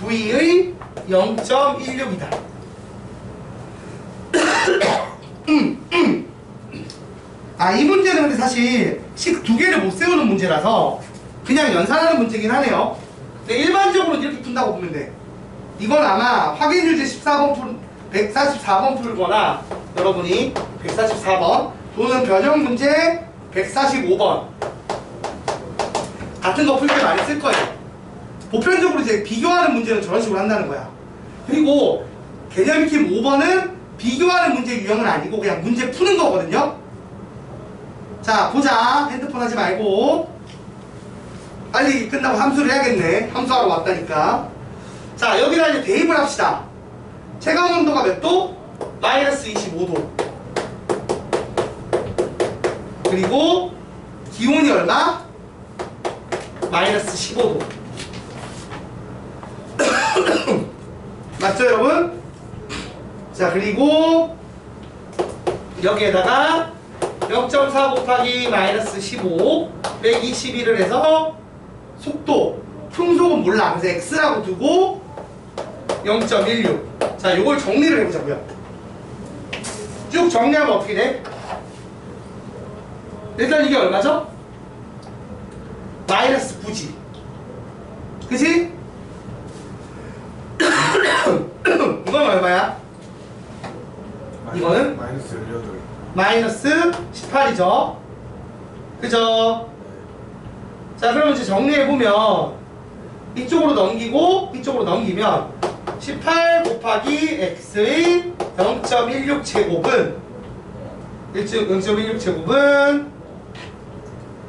V의 0.16이다. 이 문제는 근데 사실 식 두 개를 못 세우는 문제라서 그냥 연산하는 문제긴 하네요. 근데 일반적으로 이렇게 푼다고 보면 돼. 이건 아마 확인유제 144번 풀거나 여러분이 144번 또는 변형 문제 145번 같은 거 풀 때 많이 쓸 거예요. 보편적으로 이제 비교하는 문제는 저런 식으로 한다는 거야. 그리고 개념 익힘 5번은 비교하는 문제 유형은 아니고 그냥 문제 푸는 거거든요. 자, 보자. 핸드폰 하지 말고 빨리 끝나고 함수를 해야겠네. 함수하러 왔다니까. 자, 여기다 이제 대입을 합시다. 체감 온도가 몇 도? 마이너스 25도. 그리고 기온이 얼마? 마이너스 15도. 맞죠, 여러분? 자, 그리고 여기에다가 0.4 곱하기 마이너스 15 빼기 11을 해서 속도, 풍속은 몰라. 그래서 x라고 두고 0.16. 자, 요걸 정리를 해보자고요. 쭉 정리하면 어떻게 돼? 일단 이게 얼마죠? 마이너스 9지. 그치? 이건 얼마야? 이거는? 마이너스 18. 마이너스 18이죠. 그죠? 자, 그럼 이제 정리해보면 이쪽으로 넘기고 이쪽으로 넘기면 18 곱하기 x의 0.16 제곱은 0.16 제곱은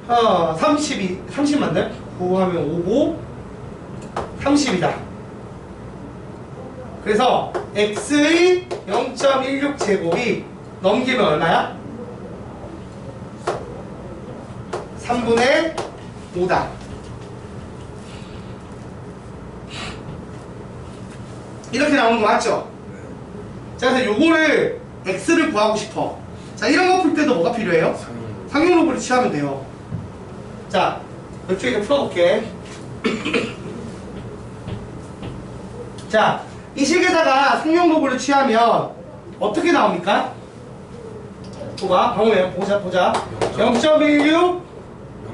30 맞나요? 9 하면 5고 30이다. 그래서 x의 0.16 제곱이 넘기면 얼마야? 3분의 5다. 이렇게 나오는 거 맞죠? 자, 그래서 요거를 x를 구하고 싶어. 자, 이런 거 풀 때도 뭐가 필요해요? 상용로브를 취하면 돼요. 자, 이쪽에 풀어볼게. 자, 이 식에다가 상용로브를 취하면 어떻게 나옵니까? 봐봐, 방금 보자. 0.16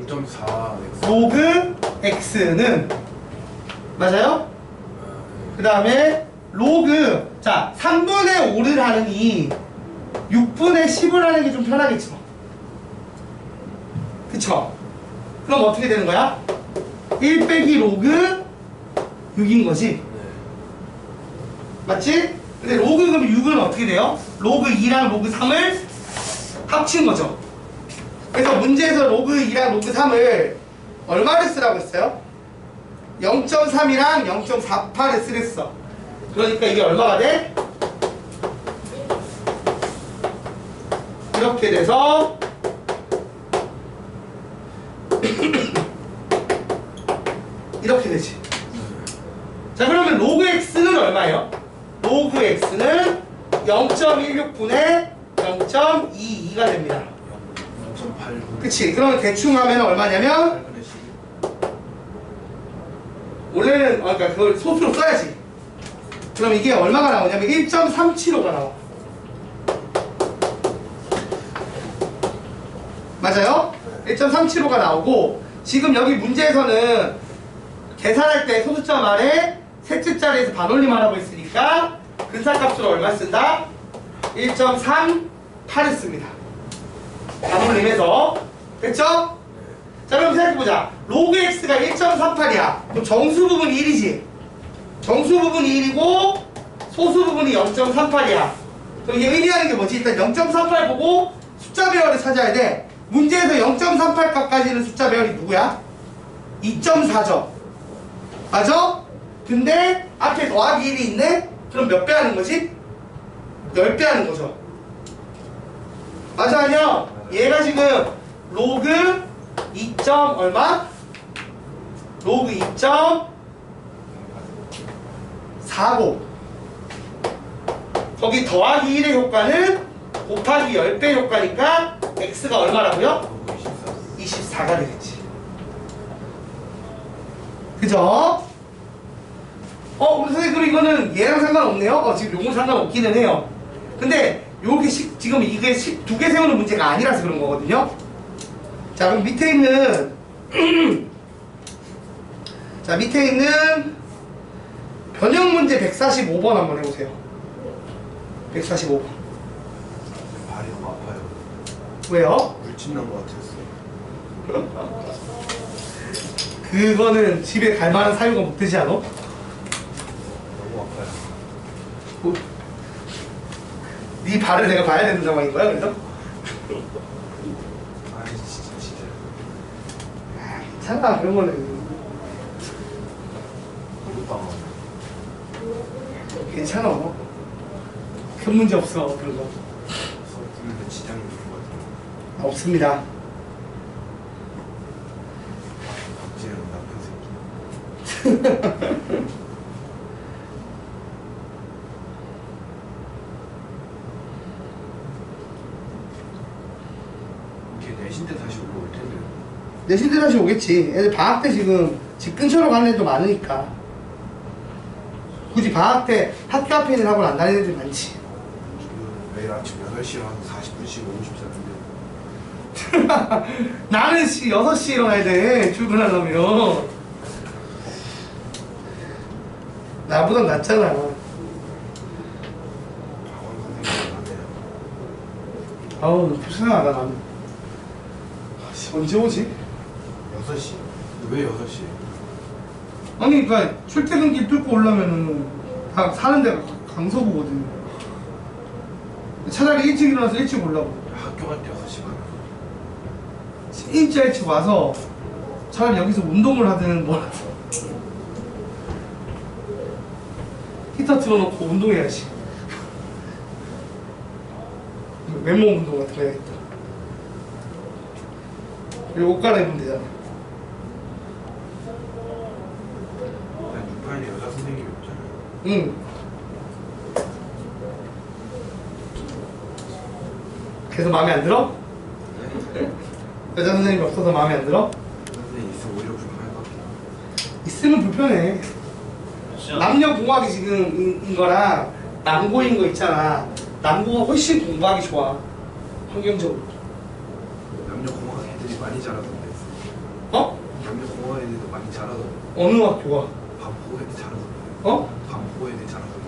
0.4 로그 x는 맞아요? 그 다음에 로그, 자, 3분의 5를 하느니 6분의 10을 하는 게 좀 편하겠죠. 그쵸? 그럼 어떻게 되는 거야? 1 빼기 로그 6인 거지. 맞지? 근데 로그 그럼 6은 어떻게 돼요? 로그 2랑 로그 3을 합친 거죠. 그래서 문제에서 로그 2랑 로그 3을 얼마를 쓰라고 했어요? 0.3이랑 0.48을 쓰랬어. 그러니까 이게 얼마가 돼? 이렇게 돼서 이렇게 되지. 자, 그러면 로그 x는 얼마예요? 로그 x는 0.16분의 0.22가 됩니다. 0.8분. 그치? 그러면 대충 하면 얼마냐면 8분의 12. 원래는 그러니까 그걸 소수로 써야지. 그럼 이게 얼마가 나오냐면 1.375가 나와. 맞아요? 1.375가 나오고, 지금 여기 문제에서는 계산할 때 소수점 아래 셋째 자리에서 반올림 하라고 했으니까 근사값으로 얼마 쓴다? 1.38을 씁니다. 반올림해서. 됐죠? 자, 그럼 생각해보자. 로그 x가 1.38이야. 그럼 정수 부분이 1이지. 정수 부분이 1이고 소수 부분이 0.38이야. 그럼 이게 의미하는 게 뭐지? 일단 0.38 보고 숫자 배열을 찾아야 돼. 문제에서 0.38 값까지는 숫자 배열이 누구야? 2.4죠. 맞아? 근데 앞에 더하기 1이 있네? 그럼 몇 배 하는 거지? 10배 하는 거죠. 맞아, 아니야? 얘가 지금 로그 2. 얼마? 로그 2.49. 거기 더하기 1의 효과는 곱하기 10배 효과니까 x가 얼마라고요? 24가 되겠지. 그죠? 우리 선생님, 그럼 이거는 얘랑 상관없네요? 지금 요건 상관없기는 해요. 근데 요게 지금 이게 2개 세우는 문제가 아니라서 그런 거거든요. 자, 그럼 밑에 있는 자, 밑에 있는 변형 문제 145번 한번 해보세요. 145번. 발이 너무 아파요. 왜요? 물집 난 것 같았어요. 그거는 집에 갈 만한 사유가 못 되지 않아? 너무 아파요. 네 발을 내가 봐야 되는 상황인 거야, 그래서? 아니 진짜. 괜찮아, 그런 거는. 무릎방. 괜찮아. 큰 문제 없어, 그런 거. 수업 듣는데 지장이 있는 것 같아요. 없습니다. 박지현 나쁜 새끼. 이게 내신 때 다시 오고 올 텐데. 내신대 다시 오겠지. 애들 방학 때 지금 집 근처로 가는 애도 많으니까. 굳이 방학 때 학교 앞에 있는 학원 안 다니는 애들 많지. 지금 매일 아침 8시에 와서 40분씩 오고 싶지 않은데. 나는 6시에 일어나야 돼, 출근하려면. 나보단 낫잖아. 학원 선생님이 많네요. 아우, 불쌍하다, 나는. 언제 오지? 6시? 왜 6시? 아니, 그니까, 출퇴근길 뚫고 오려면은, 다 사는 데가 강서구거든. 차라리 일찍 일어나서 일찍 오려고. 학교 갈 때 6시 반. 진짜 일찍 와서, 차라리 여기서 운동을 하든 뭘 하든. 히터 틀어놓고 운동해야지. 맨몸 운동 같은 거 해야겠다. 그리고 옷 갈아입으면 되잖아. 난 6반에 여자 선생님이 없잖아요. 응. 그래서 마음에 안 들어? 여자 선생님이 없어서 마음에 안 들어? 선생님 있으면 오히려 불편할 것 같아요. 있으면 불편해. 남녀 공학이 지금 인 거랑 남고인 거 있잖아. 남고가 훨씬 공부하기 좋아. 환경적으로. 남녀 공학 애들이 많이 자라던데. 어? 남녀 공학 애들도 많이 자라던데. 어느 학교가? 반포 애들 자라던데. 어? 반포 애들 자라던데.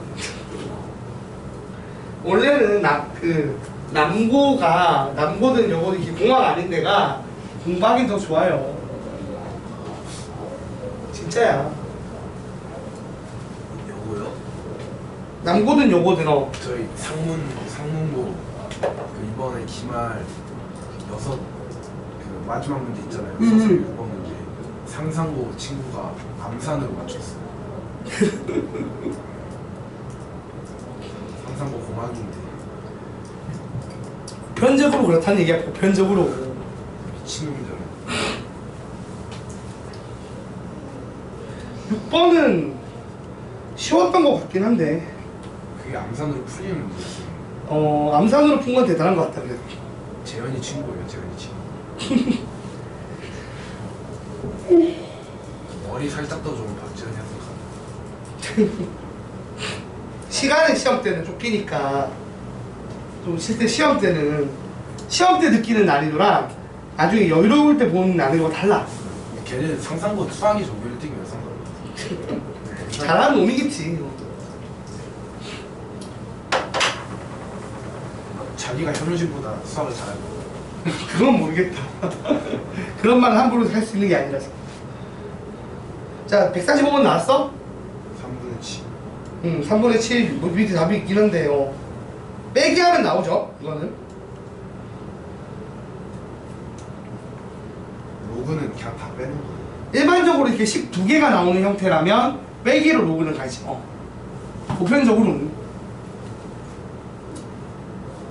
원래는 남고든 여고든 이게 공학 아닌 데가 공부하기 더 좋아요. 진짜야. 여고요? 남고든 여고든 저희 상문고 그 이번에 기말 6 그 마지막 문제 있잖아요. 서술 6번 문제. 상상고 친구가 암산으로 맞췄어요. 상상고 공학인데 보편적으로 그렇다는 얘기야. 보편적으로. 미친놈이잖아요. 6번은 쉬웠던 것 같긴 한데 그게 암산으로 풀리는 문제였어요. 암산으로 푼 건 대단한 것 같다. 그래도 재현이 친구예요. 재현이 친구. 머리 살짝 더 좋은 박재현이 생각. 시간은 시험 때는 쫓기니까 좀 실제 시험 때 느끼는 난이도랑 나중에 여유로울 때 보는 난이도가 달라. 걔는 상상고 수학이 전교 1등이에요. 상상고. 잘하는 놈이겠지. 자기가 현우진보다 수학을 잘하고. 그건 모르겠다. 그런 말은 함부로 할 수 있는 게 아니라서. 자, 145번 나왔어? 3분의 7. 3분의 7 밑에 답이 있긴 한데 빼기 하면 나오죠. 이거는 로그는 그냥 다 빼는 거예요. 일반적으로 이렇게 12개가 나오는 형태라면 빼기로 로그는 가야지. 보편적으로는.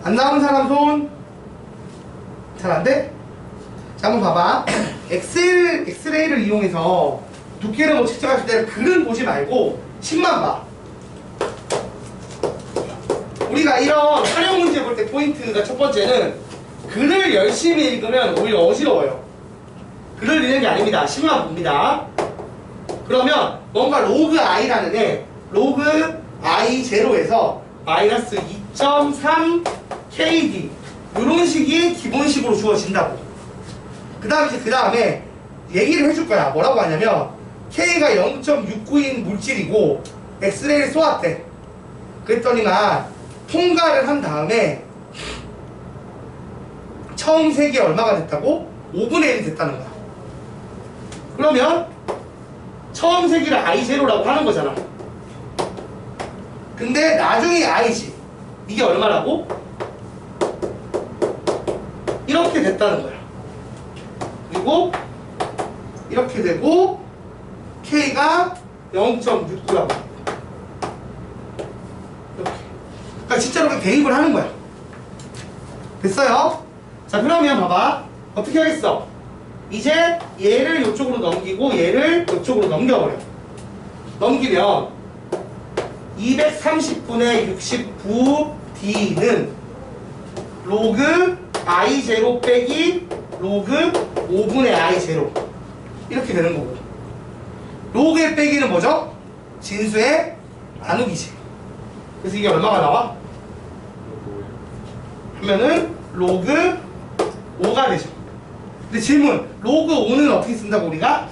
안 나오는 사람 손. 잘 안 돼? 자, 한번 봐봐. 엑스레이를 이용해서 두께를 뭐 측정할 때 글은 보지 말고 식만 봐. 우리가 이런 활용 문제 볼 때 포인트가 첫 번째는 글을 열심히 읽으면 오히려 어지러워요. 글을 읽는 게 아닙니다. 식만 봅니다. 그러면 뭔가 로그 i라는 애, 로그 i 제로에서 마이너스 2.3 kd 이런 식이 기본식으로 주어진다고. 그 다음에 얘기를 해줄 거야. 뭐라고 하냐면 k가 0.69인 물질이고 엑스레이를 쏘았대. 그랬더니만 통과를 한 다음에 처음 색이 얼마가 됐다고? 5분의 1이 됐다는 거야. 그러면 처음 세기를 I0라고 하는 거잖아. 근데 나중에 I지. 이게 얼마라고? 이렇게 됐다는 거야. 그리고 이렇게 되고 K가 0.69라고. 이렇게. 그러니까 진짜로 그냥 대입을 하는 거야. 됐어요? 자, 그러면 봐봐. 어떻게 하겠어? 이제 얘를 이쪽으로 넘기고 얘를 이쪽으로 넘겨버려. 넘기면 230분의 69D는 로그 I0 빼기 로그 5분의 I0 이렇게 되는 거고, 로그의 빼기는 뭐죠? 진수의 나누기지. 그래서 이게 얼마가 나와? 하면은 로그 5가 되죠. 근데 질문, 로그 5는 어떻게 쓴다고 우리가?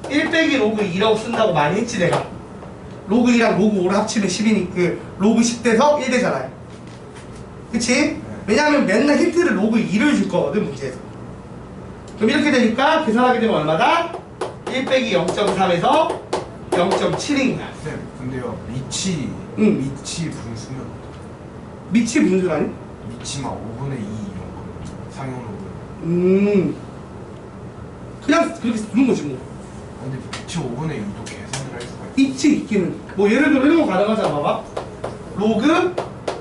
1 빼기 로그 2라고 쓴다고 많이 했지 내가. 로그 2랑 로그 5를 합치면 10이니 그 로그 10 돼서 1 되잖아요. 그치? 왜냐하면 맨날 힌트를 로그 2를 줄 거거든 문제에서. 그럼 이렇게 되니까 계산하게 되면 얼마다? 1 빼기 0.3에서 0.7인 거야. 쌤, 근데요 미치 응. 미치 분수면 미치 분수라니? 미치만 5분의 2 이런 거 상용 로그. 그냥 그렇게 두는 거지 뭐. 근데 미치 5분의 2도 계산을 할 수가 있어. 있지 있기는. 뭐 예를 들어 이런 거 가능하잖아. 봐봐. 로그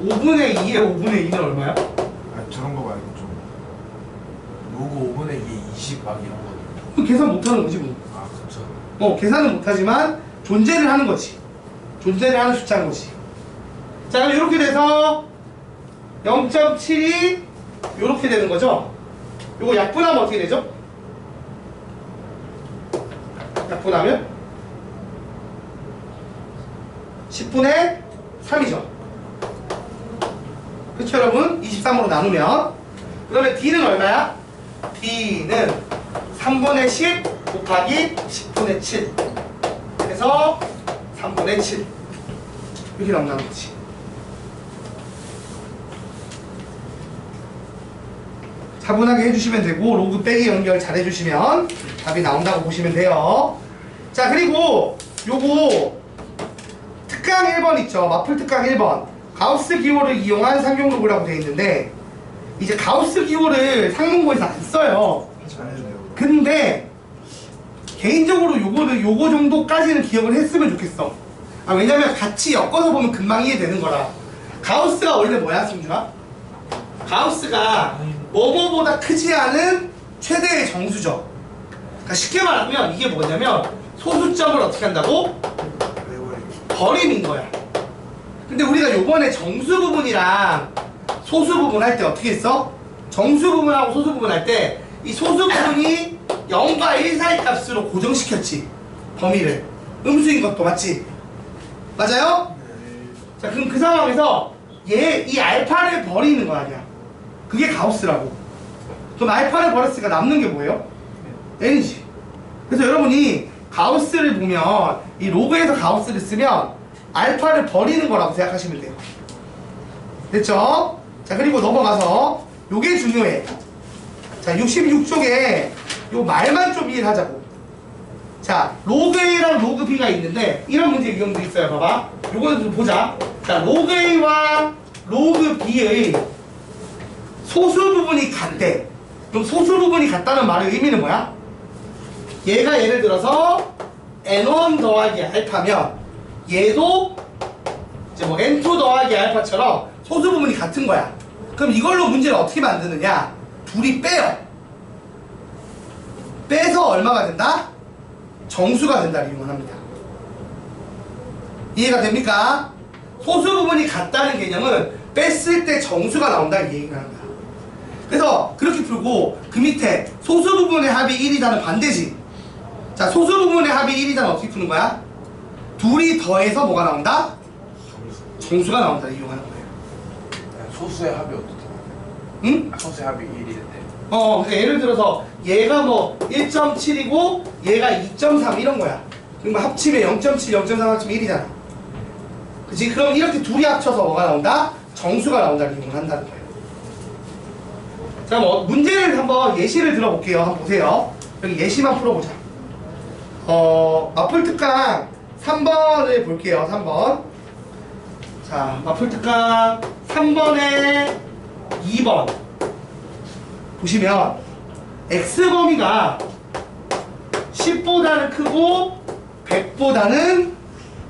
5분의 2에 5분의 2는 얼마야? 아 저런 거 말고 좀 로그 5분의 2에 20 막 이런 거. 그 계산 못하는 거지 뭐. 아 그쵸. 계산은 못하지만 존재를 하는 거지. 존재를 하는 숫자인 거지. 자, 그럼 이렇게 돼서 0.7이 이렇게 되는 거죠. 요거 약분하면 어떻게 되죠? 약분하면 10분의 3이죠. 그쵸 여러분? 23으로 나누면 그러면 D는 얼마야? D는 3분의 10 곱하기 10분의 7 그래서 3분의 7 이렇게 나온다는 거지. 차분하게 해주시면 되고 로그 빼기 연결 잘 해주시면 답이 나온다고 보시면 돼요. 자, 그리고 요거 특강 1번 있죠. 마플 특강 1번 가우스 기호를 이용한 상용 로그라고 되어 있는데 이제 가우스 기호를 상용고에서 안 써요. 안 해도 돼요. 근데 개인적으로 요거 정도까지는 기억을 했으면 좋겠어. 왜냐면 같이 엮어서 보면 금방 이해되는 거라. 가우스가 원래 뭐야, 승준아? 가우스가 뭐뭐보다 크지 않은 최대의 정수죠. 그러니까 쉽게 말하면 이게 뭐냐면 소수점을 어떻게 한다고? 버림인 거야. 근데 우리가 요번에 정수 부분이랑 소수 부분 할 때 어떻게 했어? 정수 부분하고 소수 부분 할 때 이 소수 부분이 0과 1 사이 값으로 고정시켰지. 범위를. 음수인 것도 맞지? 맞아요? 자, 그럼 그 상황에서 이 알파를 버리는 거 아니야. 그게 가우스라고. 그럼 알파를 버렸으니까 남는 게 뭐예요? n이지. 그래서 여러분이 가우스를 보면 이 로그에서 가우스를 쓰면 알파를 버리는 거라고 생각하시면 돼요. 됐죠? 자, 그리고 넘어가서 요게 중요해. 자, 66쪽에 요 말만 좀 이해를 하자고. 자, 로그 A랑 로그 B가 있는데 이런 문제 유형도 있어요. 봐봐. 요거는 좀 보자. 자, 로그 A와 로그 B의 소수 부분이 같대. 그럼 소수 부분이 같다는 말의 의미는 뭐야? 얘가 예를 들어서 n1 더하기 알파면 얘도 이제 뭐 n2 더하기 알파처럼 소수 부분이 같은 거야. 그럼 이걸로 문제를 어떻게 만드느냐? 둘이 빼요. 빼서 얼마가 된다? 정수가 된다를 이용합니다. 이해가 됩니까? 소수 부분이 같다는 개념은 뺐을 때 정수가 나온다는 얘기를 하는 거야. 그래서 그렇게 풀고 그 밑에 소수 부분의 합이 1이다는 반대지. 자, 소수 부분의 합이 1이다는 어떻게 푸는 거야? 둘이 더해서 뭐가 나온다? 정수가 나온다를 이용하는 거예요. 소수의 합이 어떻게 응? 소수의 합이 1인데 그러니까 예를 들어서 얘가 뭐 1.7이고 얘가 2.3 이런 거야. 그럼 합치면 0.7, 0.3 합치면 1이잖아. 그치? 그럼 이렇게 둘이 합쳐서 뭐가 나온다? 정수가 나온다를 이용을 한다는 거예요. 자, 뭐 문제를 한번 예시를 들어볼게요. 한번 보세요. 여기 예시만 풀어보자. 마플특강 3번을 볼게요. 3번. 자, 마플특강 3번에 2번 보시면 x범위가 10보다는 크고 100보다는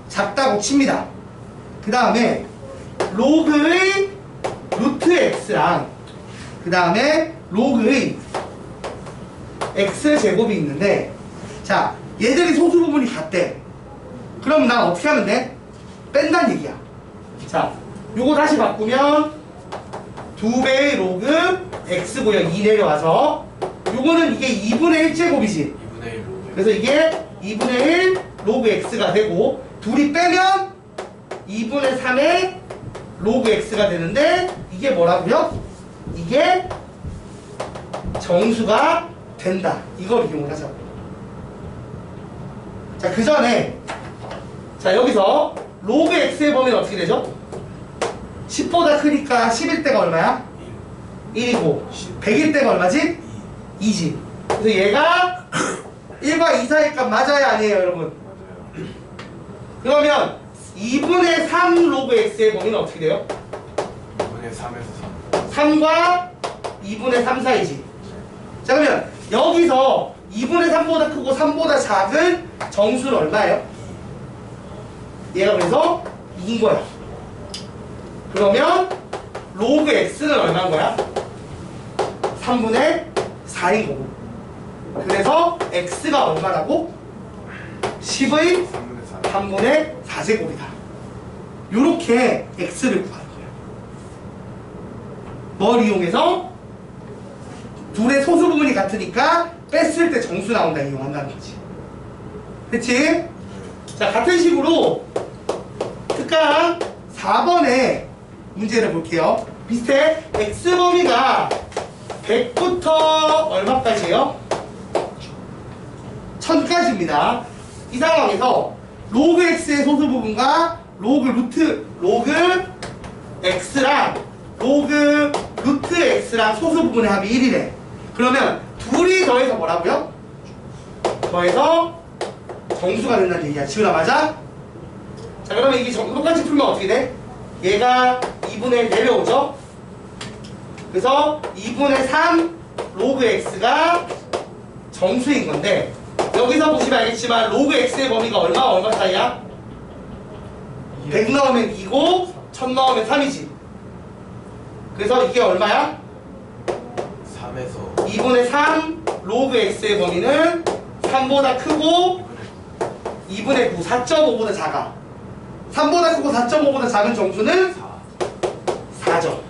작다고 칩니다. 그 다음에 로그의 루트 x랑 그 다음에 로그의 x제곱이 있는데, 자, 얘들이 소수 부분이 같대. 그럼 난 어떻게 하면 돼? 뺀다는 얘기야. 자, 요거 다시 바꾸면 2배의 로그 x고요. 2 내려와서 요거는 이게 2분의 1제곱이지. 2분의 1 로그. 그래서 이게 2분의 1 로그 x가 되고, 둘이 빼면 2분의 3의 로그 x가 되는데, 이게 뭐라고요? 이게 정수가 된다. 이걸 이용을 하자고. 자, 그 전에 자, 여기서 로그 x의 범위는 어떻게 되죠? 10보다 크니까 10일 때가 얼마야? 1이고 100일 때가 얼마지? 2지. 그래서 얘가 1과 2 사이 값 맞아야 아니에요, 여러분? 맞아요. 그러면 2분의 3 로그 x의 범위는 어떻게 돼요? 2분의 3에서 3과 2분의 3 사이지. 자, 그러면 여기서 2분의 3보다 크고 3보다 작은 정수는 얼마예요? 얘가 그래서 2인 거야. 그러면 로그 x는 얼마인 거야? 3분의 4인 거고. 그래서 x가 얼마라고? 10의 3분의 4. 3분의 4제곱이다. 요렇게 x를 구하는 거예요. 뭘 이용해서? 둘의 소수 부분이 같으니까 뺐을 때 정수 나온다 이용한다는 거지. 그치? 자, 같은 식으로 특강 4번에 문제를 볼게요. 비슷해. x범위가 100부터 얼마까지예요? 1000까지입니다. 이 상황에서 로그 x의 소수 부분과 로그 x랑 로그 루트 x랑 소수 부분의 합이 1이래. 그러면 둘이 더해서 뭐라고요? 더해서 정수가 된다는 얘기야. 지훈아, 맞아? 자, 그러면 이게 똑같이 풀면 어떻게 돼? 얘가 2분의 1 내려오죠? 그래서 2분의 3 로그 x가 정수인 건데, 여기서 보시면 알겠지만 로그 x의 범위가 얼마 사이야? 100 넣으면 2고 1000 넣으면 3이지. 그래서 이게 얼마야? 3에서 2분의 3 로그 x의 범위는 3보다 크고 2분의 9, 4.5보다 작아. 3보다 크고 4.5보다 작은 정수는 4. 4죠.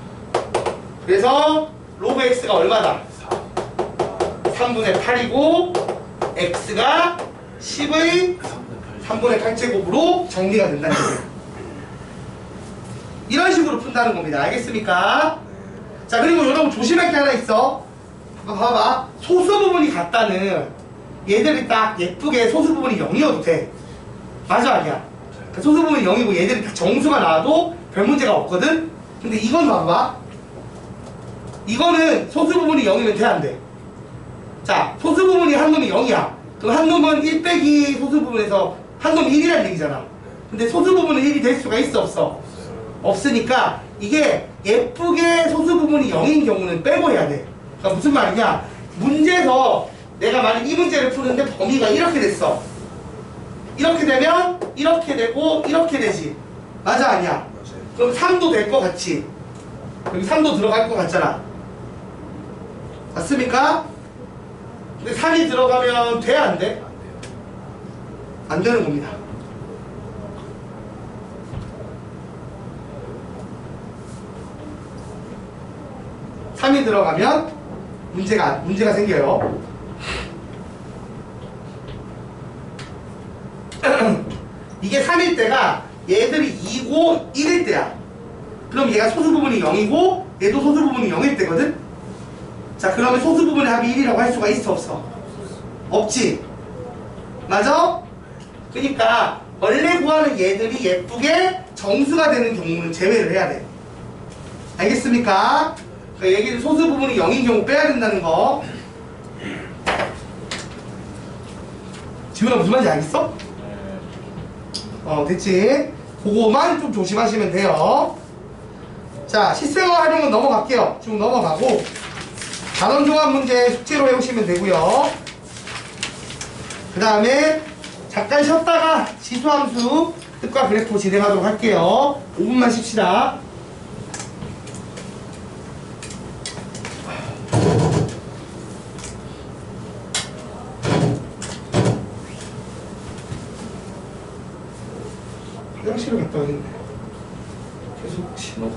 그래서 로그 x가 얼마다? 4. 3분의 8이고 x가 10의 3분의 8제곱으로 정리가 된다는 거예요. 이런 식으로 푼다는 겁니다. 알겠습니까? 자, 그리고 여러분 조심할 게 하나 있어. 봐봐. 소수 부분이 같다는 얘들이 딱 예쁘게 소수 부분이 0이어도 돼. 맞아, 아니야? 그 소수 부분이 0이고 얘들이 다 정수가 나와도 별 문제가 없거든? 근데 이건 봐봐. 이거는 소수 부분이 0이면 돼, 안 돼? 자, 소수 부분이 한 놈이 0이야. 그럼 한 놈은 1 빼기 소수 부분에서 한 놈이 1이라는 얘기잖아. 근데 소수 부분은 1이 될 수가 있어, 없어? 없으니까 이게 예쁘게 소수 부분이 0인 경우는 빼고 해야 돼. 그러니까 무슨 말이냐? 문제에서 내가 만약 이 문제를 푸는데 범위가 이렇게 됐어. 이렇게 되면 이렇게 되고 이렇게 되지. 맞아 아니야? 맞아요. 그럼 3도 될 것 같지? 여기 3도 들어갈 것 같잖아. 맞습니까? 근데 3이 들어가면 돼? 안 돼? 안 돼요. 안 되는 겁니다. 삼이 들어가면 문제가 생겨요. 이게 3일 때가 얘들이 2고 1일 때야. 그럼 얘가 소수 부분이 0이고 얘도 소수 부분이 0일 때거든? 자, 그러면 소수 부분의 합이 1이라고 할 수가 있어 없어? 없지? 맞아? 그러니까 원래 구하는 얘들이 예쁘게 정수가 되는 경우는 제외를 해야 돼. 알겠습니까? 그러니까 얘기는 소수 부분이 0인 경우 빼야 된다는 거. 지훈아 무슨 말인지 알겠어? 됐지? 그거만 좀 조심하시면 돼요. 자, 실생활 활용은 넘어갈게요. 지금 넘어가고 단원종합 문제 숙제로 해오시면 되고요. 그 다음에 잠깐 쉬었다가 지수함수 뜻과 그래프 진행하도록 할게요. 5분만 쉽시다. 화장실을 갔다 왔는데 계속 신호가